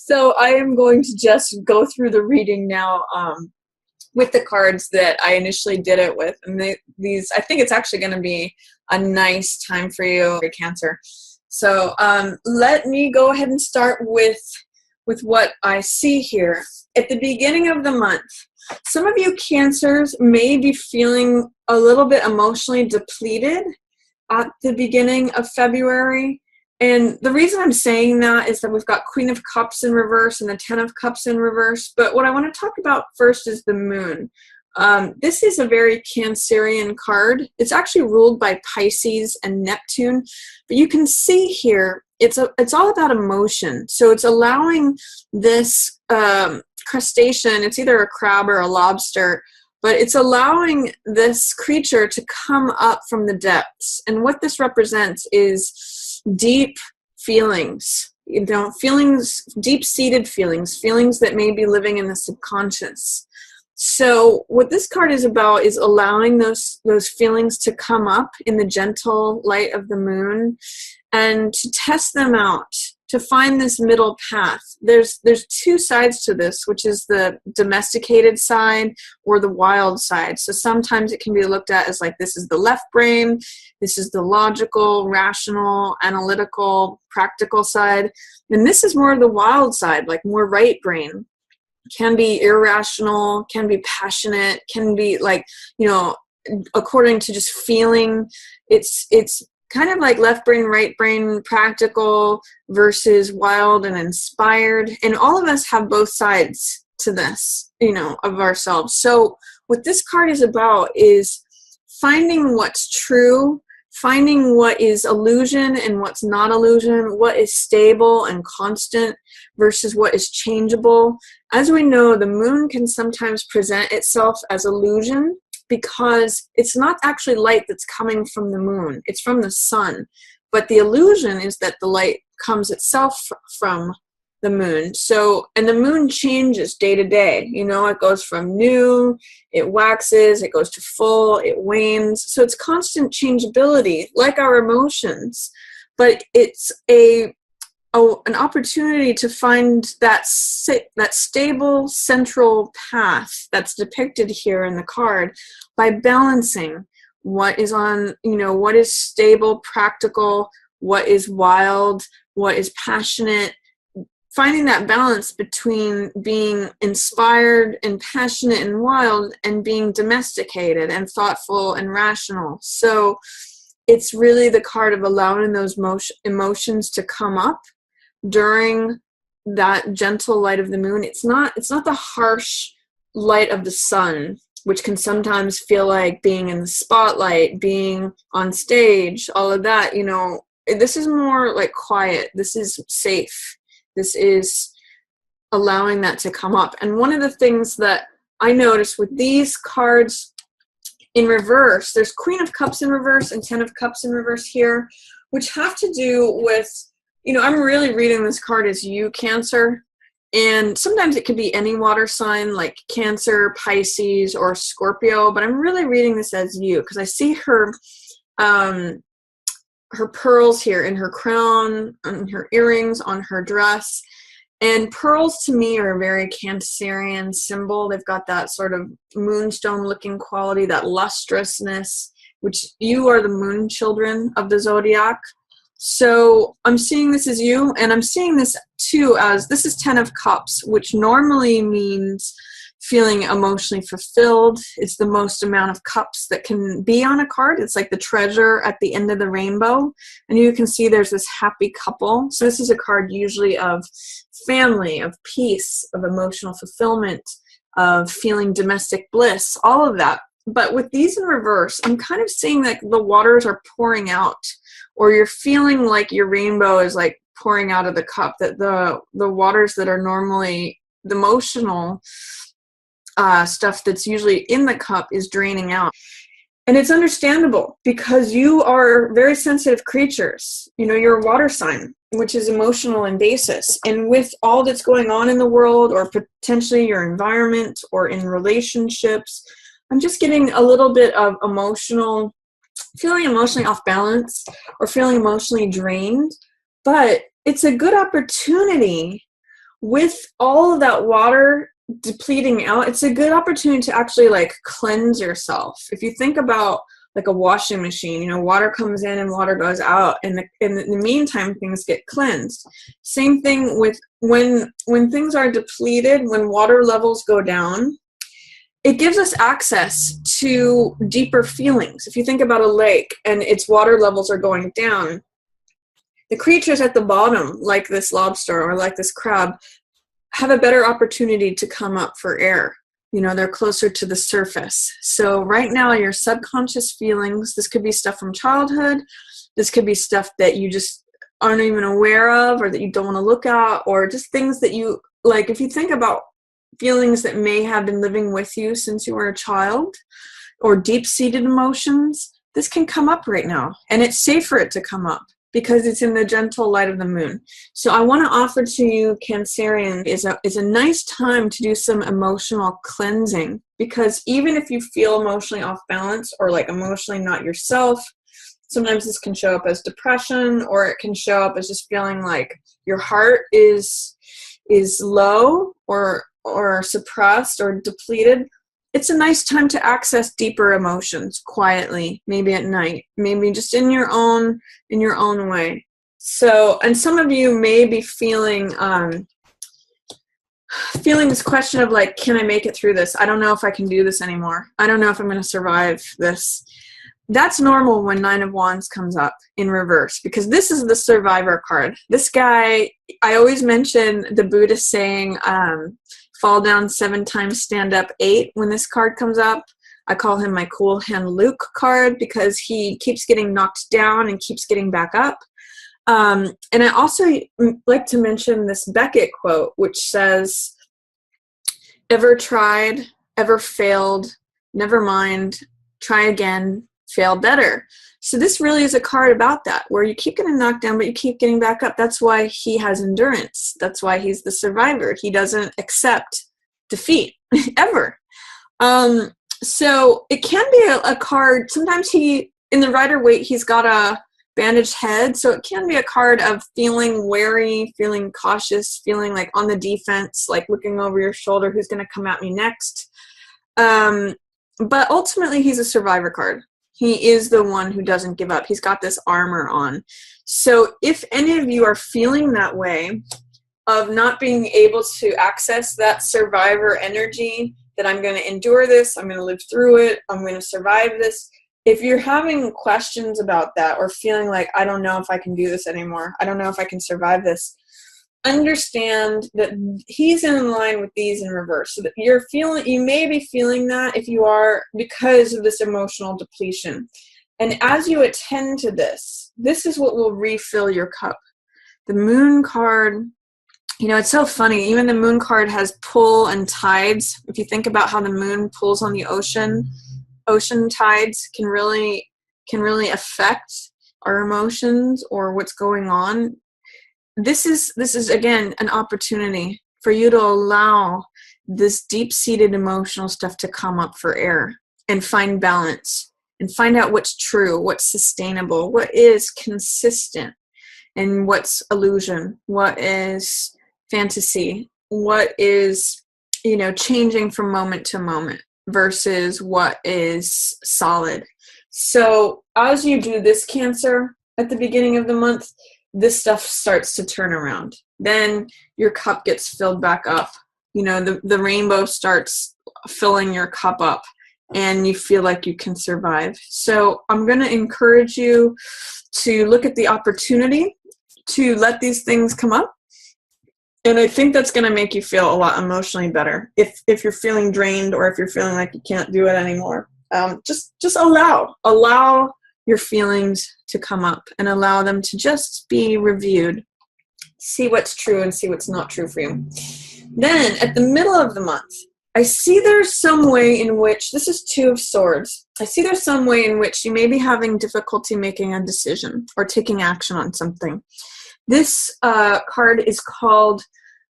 So I am going to just go through the reading now with the cards that I initially did it with. And these, I think it's actually going to be a nice time for you, Cancer. So let me go ahead and start with what I see here. At the beginning of the month, some of you Cancers may be feeling a little bit emotionally depleted at the beginning of February. And the reason I'm saying that is that we've got Queen of Cups in reverse and the Ten of Cups in reverse. But what I want to talk about first is the moon. This is a very Cancerian card. It's actually ruled by Pisces and Neptune. But you can see here, it's all about emotion. So it's allowing this crustacean, it's either a crab or a lobster, but it's allowing this creature to come up from the depths. And what this represents is deep feelings, feelings, deep-seated feelings that may be living in the subconscious. So what this card is about is allowing those feelings to come up in the gentle light of the moon and to test them out, to find this middle path. There's two sides to this, which is the domesticated side or the wild side. So sometimes it can be looked at as like, this is the left brain, this is the logical, rational, analytical, practical side. And this is more of the wild side, like more right brain. Can be irrational, can be passionate, can be like, according to just feeling. It's kind of like left brain, right brain, practical versus wild and inspired. And all of us have both sides to this, of ourselves. So what this card is about is finding what's true, finding what is illusion and what's not illusion, what is stable and constant versus what is changeable. As we know, the moon can sometimes present itself as illusion, because it's not actually light that's coming from the moon. It's from the sun. But the illusion is that the light comes itself from the moon. So, and the moon changes day to day. It goes from new, it waxes, it goes to full, it wanes. So it's constant changeability, like our emotions. But it's an opportunity to find that stable central path that's depicted here in the card by balancing what is what is stable, practical, what is wild, what is passionate, finding that balance between being inspired and passionate and wild and being domesticated and thoughtful and rational. So it's really the card of allowing those emotions to come up during that gentle light of the moon. It's not the harsh light of the sun, which can sometimes feel like being in the spotlight, being on stage, all of that. This is more like quiet. This is safe. This is allowing that to come up. And one of the things that I noticed with these cards in reverse, there's Queen of Cups in reverse and Ten of Cups in reverse here, which have to do with, I'm really reading this card as you, Cancer. And sometimes it could be any water sign like Cancer, Pisces, or Scorpio. But I'm really reading this as you because I see her pearls here in her crown, on her earrings, on her dress. And pearls to me are a very Cancerian symbol. They've got that sort of moonstone-looking quality, that lustrousness, which you are the moon children of the zodiac. So I'm seeing this as you, and I'm seeing this too as this is Ten of Cups, which normally means feeling emotionally fulfilled. It's the most amount of cups that can be on a card. It's like the treasure at the end of the rainbow. And you can see there's this happy couple. So this is a card usually of family, of peace, of emotional fulfillment, of feeling domestic bliss, all of that. But with these in reverse, I'm kind of seeing like the waters are pouring out, or you're feeling like your rainbow is like pouring out of the cup, that the waters that are normally the emotional stuff that's usually in the cup is draining out. And it's understandable because you are very sensitive creatures. You're a water sign, which is emotional in basis. And with all that's going on in the world, or potentially your environment or in relationships, I'm just getting a little bit of feeling emotionally off balance or feeling emotionally drained. But it's a good opportunity with all of that water depleting out, it's a good opportunity to actually like cleanse yourself. If you think about like a washing machine, you know, water comes in and water goes out, and in the meantime things get cleansed. Same thing with when things are depleted, when water levels go down, it gives us access to deeper feelings. If you think about a lake and its water levels are going down, the creatures at the bottom, like this lobster or like this crab, have a better opportunity to come up for air. You know, they're closer to the surface. So right now, your subconscious feelings, this could be stuff from childhood, this could be stuff that you just aren't even aware of or that you don't want to look at, or just things that you, like if you think about feelings that may have been living with you since you were a child, or deep-seated emotions, this can come up right now. And it's safe for it to come up because it's in the gentle light of the moon. So I want to offer to you, Cancerian, is a nice time to do some emotional cleansing, because even if you feel emotionally off balance or like emotionally not yourself, sometimes this can show up as depression, or it can show up as just feeling like your heart is low or suppressed or depleted. It's a nice time to access deeper emotions quietly, maybe at night, maybe just in your own way. So, and some of you may be feeling this question of like, can I make it through this? I don't know if I can do this anymore. I don't know if I'm going to survive this. That's normal when Nine of Wands comes up in reverse, because this is the survivor card. This guy, I always mention the Buddhist saying, fall down 7 times, stand up 8. When this card comes up, I call him my cool hand Luke card, because he keeps getting knocked down and keeps getting back up. And I also like to mention this Beckett quote, which says, ever tried, ever failed, never mind, try again, fail better. So this really is a card about that, where you keep getting knocked down, but you keep getting back up. That's why he has endurance. That's why he's the survivor. He doesn't accept defeat ever. So it can be a card. Sometimes in the Rider-Waite, he's got a bandaged head. So it can be a card of feeling wary, feeling cautious, feeling like on the defense, like looking over your shoulder, who's going to come at me next. But ultimately, he's a survivor card. He is the one who doesn't give up. He's got this armor on. So if any of you are feeling that way, of not being able to access that survivor energy, that I'm going to endure this, I'm going to live through it, I'm going to survive this. If you're having questions about that, or feeling like, I don't know if I can do this anymore, I don't know if I can survive this, understand that he's in line with these in reverse. So that you may be feeling that, if you are, because of this emotional depletion. And as you attend to this is what will refill your cup. The Moon card, you know, it's so funny. Even the Moon card has pull and tides. If you think about how the moon pulls on the ocean tides can really affect our emotions or what's going on. This is again an opportunity for you to allow this deep-seated emotional stuff to come up for air and find balance and find out what's true, what's sustainable, what is consistent, and what's illusion, what is fantasy, what is, you know, changing from moment to moment versus what is solid. So as you do this, Cancer, at the beginning of the month, this stuff starts to turn around. Then your cup gets filled back up. You know, the rainbow starts filling your cup up, and you feel like you can survive. So I'm going to encourage you to look at the opportunity to let these things come up. And I think that's going to make you feel a lot emotionally better. If you're feeling drained, or if you're feeling like you can't do it anymore, just allow your feelings to come up and allow them to just be reviewed. See what's true and see what's not true for you. Then at the middle of the month, I see there's some way in which, this is 2 of Swords. I see there's some way in which you may be having difficulty making a decision or taking action on something. This card is called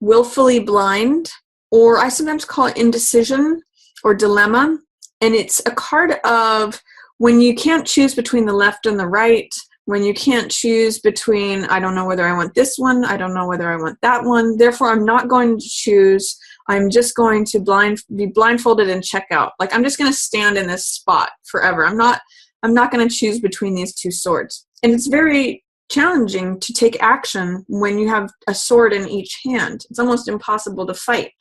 Willfully Blind, or I sometimes call it indecision or dilemma. And it's a card of when you can't choose between the left and the right, when you can't choose between, I don't know whether I want this one, I don't know whether I want that one, therefore I'm not going to choose, I'm just going to be blindfolded and check out. Like, I'm just going to stand in this spot forever. I'm not going to choose between these two swords. And it's very challenging to take action when you have a sword in each hand. It's almost impossible to fight.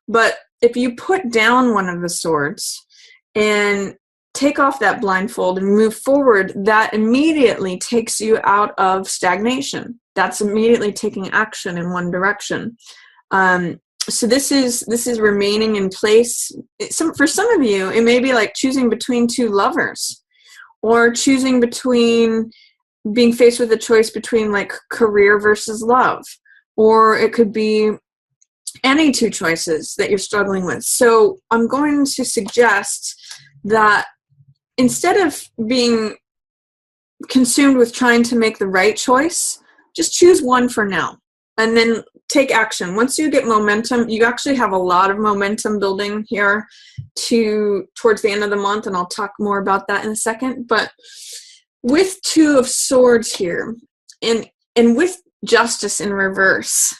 But if you put down one of the swords and take off that blindfold and move forward, that immediately takes you out of stagnation. That's immediately taking action in one direction. So this is remaining in place. For some of you, it may be like choosing between two lovers, or choosing between being faced with a choice between like career versus love, or it could be any two choices that you're struggling with. So I'm going to suggest that instead of being consumed with trying to make the right choice, just choose one for now and then take action. Once you get momentum, you actually have a lot of momentum building here towards the end of the month, and I'll talk more about that in a second. But with Two of Swords here, and with Justice in reverse,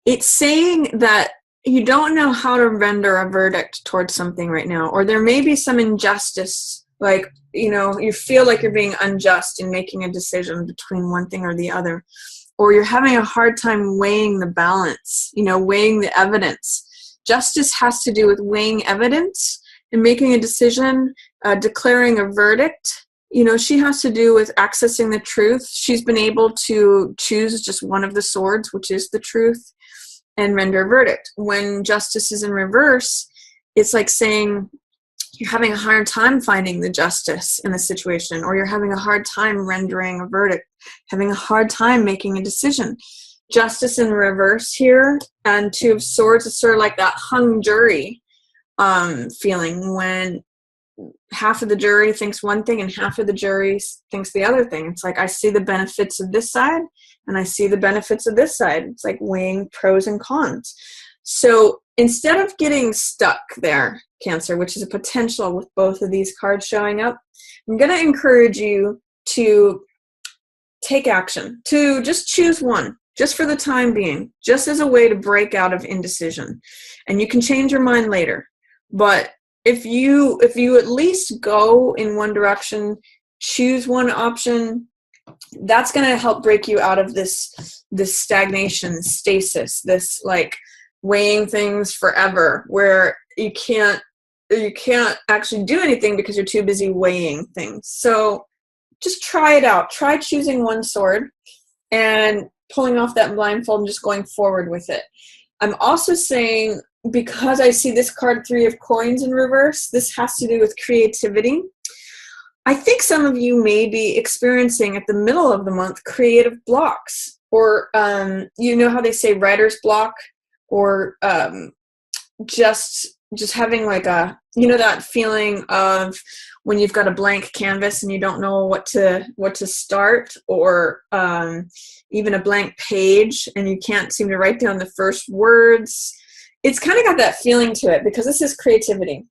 it's saying that you don't know how to render a verdict towards something right now, or there may be some injustice, like, you feel like you're being unjust in making a decision between one thing or the other, or you're having a hard time weighing the balance, weighing the evidence. Justice has to do with weighing evidence and making a decision, declaring a verdict. She has to do with accessing the truth. She's been able to choose just one of the swords, which is the truth, and render a verdict. When Justice is in reverse, it's like saying you're having a hard time finding the justice in the situation, or you're having a hard time rendering a verdict, having a hard time making a decision. Justice in reverse here, and Two of Swords is sort of like that hung jury feeling, when half of the jury thinks one thing and half of the jury thinks the other thing. It's like, I see the benefits of this side and I see the benefits of this side. It's like weighing pros and cons. So instead of getting stuck there, Cancer, which is a potential with both of these cards showing up, I'm going to encourage you to take action, to just choose one, just for the time being, just as a way to break out of indecision. And you can change your mind later. But if you at least go in one direction, choose one option, that's going to help break you out of this stagnation, stasis, this like weighing things forever, where you can't actually do anything because you're too busy weighing things. So just try it out. Try choosing one sword and pulling off that blindfold and just going forward with it. I'm also saying, because I see this card, Three of Coins in reverse, this has to do with creativity. I think some of you may be experiencing at the middle of the month creative blocks, or you know how they say writer's block, or just having like a, that feeling of when you've got a blank canvas and you don't know what to start, or even a blank page and you can't seem to write down the first words. It's kind of got that feeling to it, because this is creativity.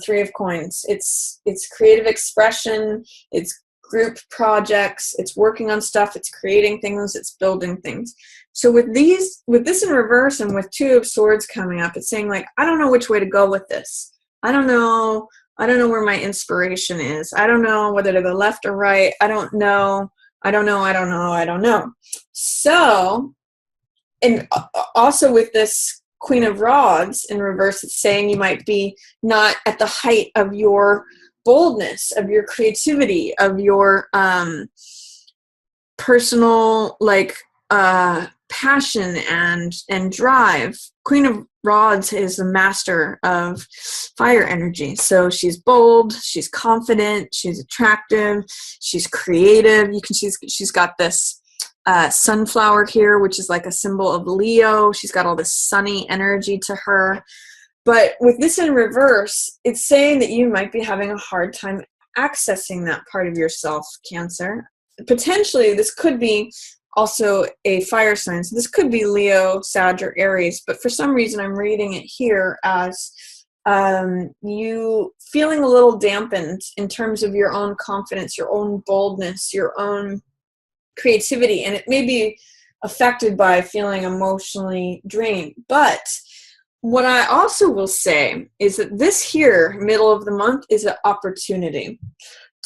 Three of Coins. It's creative expression. It's group projects. It's working on stuff. It's creating things. It's building things. So with this in reverse, and with Two of Swords coming up, it's saying like, I don't know which way to go with this. I don't know where my inspiration is. I don't know whether to go left or right. I don't know. So, and also with this Queen of Rods in reverse, it's saying you might be not at the height of your boldness, of your creativity, of your personal passion and drive. Queen of Rods is the master of fire energy. So she's bold, she's confident, she's attractive, she's creative. She's got this sunflower here, which is like a symbol of Leo. She's got all this sunny energy to her. But with this in reverse, it's saying that you might be having a hard time accessing that part of yourself, Cancer. Potentially, this could be also a fire sign. So this could be Leo, Sag, or Aries. But for some reason, I'm reading it here as you feeling a little dampened in terms of your own confidence, your own boldness, your own creativity, and it may be affected by feeling emotionally drained. But what I also will say is that this here, middle of the month, is an opportunity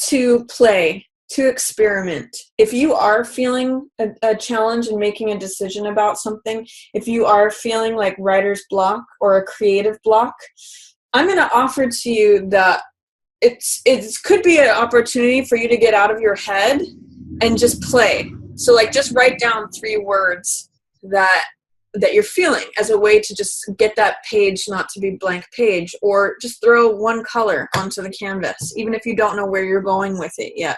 to play, to experiment. If you are feeling a challenge in making a decision about something, if you are feeling like writer's block or a creative block, I'm going to offer to you that it could be an opportunity for you to get out of your head and just play. So like just write down 3 words that you're feeling as a way to just get that page not to be blank page, or just throw 1 color onto the canvas, even if you don't know where you're going with it yet,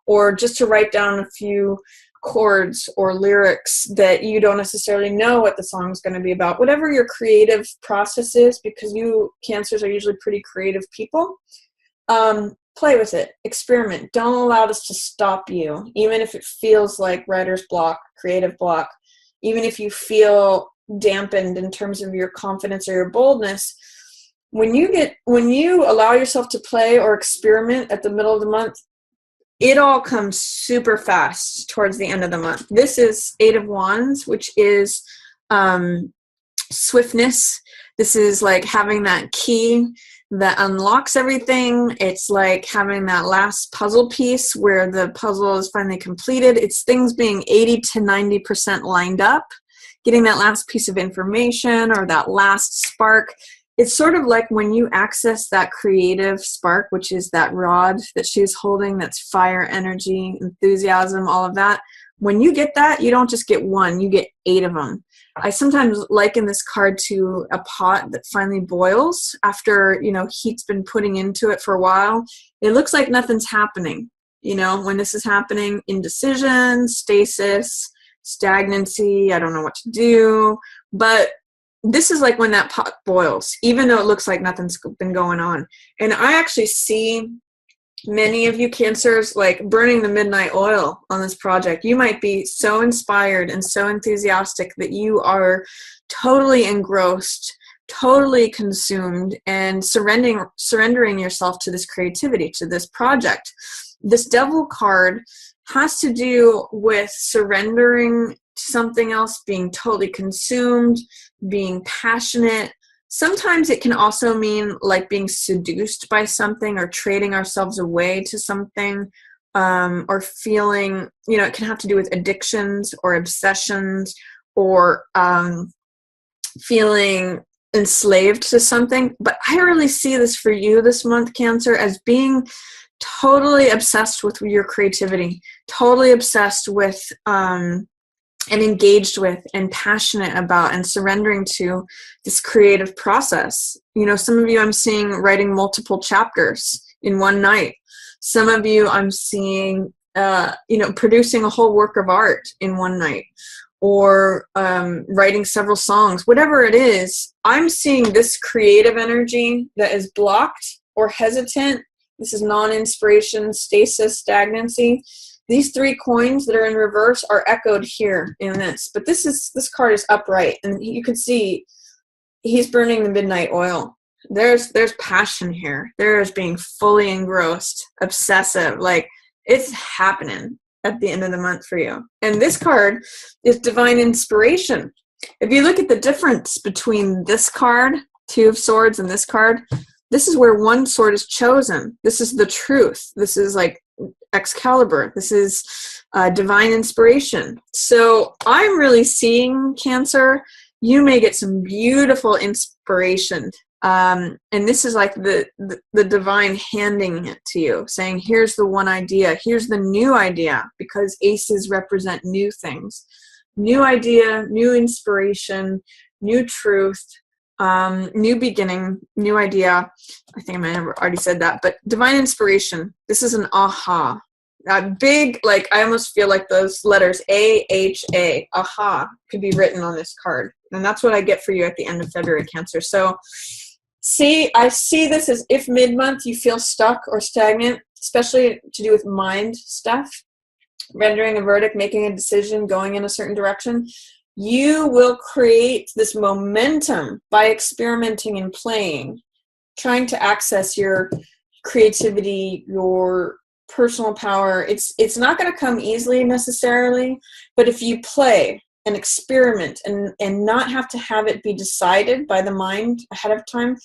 or just to write down a few chords or lyrics that you don't necessarily know what the song's going to be about. Whatever your creative process is, because you Cancers are usually pretty creative people, play with it, experiment. Don't allow this to stop you, even if it feels like writer's block, creative block, even if you feel dampened in terms of your confidence or your boldness. When you allow yourself to play or experiment at the middle of the month, it all comes super fast towards the end of the month. This is 8 of Wands, which is swiftness. This is like having that key that unlocks everything. It's like having that last puzzle piece where the puzzle is finally completed. It's things being 80 to 90% lined up, getting that last piece of information or that last spark. It's sort of like when you access that creative spark, which is that rod that she's holding, that's fire, energy, enthusiasm, all of that. When you get that, you don't just get 1, you get 8 of them. I sometimes liken this card to a pot that finally boils after, heat's been putting into it for a while. It looks like nothing's happening. When this is happening, indecision, stasis, stagnancy, I don't know what to do. But this is like when that pot boils, even though it looks like nothing's been going on. And I actually see many of you Cancers like burning the midnight oil on this project. You might be so inspired and so enthusiastic that you are totally engrossed, totally consumed, and surrendering yourself to this creativity, to this project. This Devil card has to do with surrendering to something else, being totally consumed, being passionate. Sometimes it can also mean like being seduced by something or trading ourselves away to something, or feeling, it can have to do with addictions or obsessions, or feeling enslaved to something. But I really see this for you this month, Cancer, as being totally obsessed with your creativity, totally obsessed with and engaged with and passionate about and surrendering to this creative process. Some of you I'm seeing writing multiple chapters in one night. Some of you I'm seeing, producing a whole work of art in one night, or writing several songs. Whatever it is, I'm seeing this creative energy that is blocked or hesitant. This is non-inspiration, stasis, stagnancy. These 3 coins that are in reverse are echoed here in this. But this card is upright, and you can see he's burning the midnight oil. There's passion here. There's being fully engrossed, obsessive. Like, it's happening at the end of the month for you. And this card is divine inspiration. If you look at the difference between this card, 2 of Swords, and this card, this is where 1 sword is chosen. This is the truth. This is like Excalibur. This is divine inspiration. So I'm really seeing, Cancer, you may get some beautiful inspiration. And this is like the divine handing it to you, saying, here's the one idea, here's the new idea, because aces represent new things. New idea, new inspiration, new truth, new beginning, new idea. I think I might have already said that, but divine inspiration. This is an aha. Big, like, I almost feel like those letters A-H-A, aha, could be written on this card. And that's what I get for you at the end of February, Cancer. So I see this as if mid-month you feel stuck or stagnant, especially to do with mind stuff, rendering a verdict, making a decision, going in a certain direction. You will create this momentum by experimenting and playing trying to access your creativity, your personal power, it's not going to come easily necessarily, but if you play and experiment and not have to have it be decided by the mind ahead of time,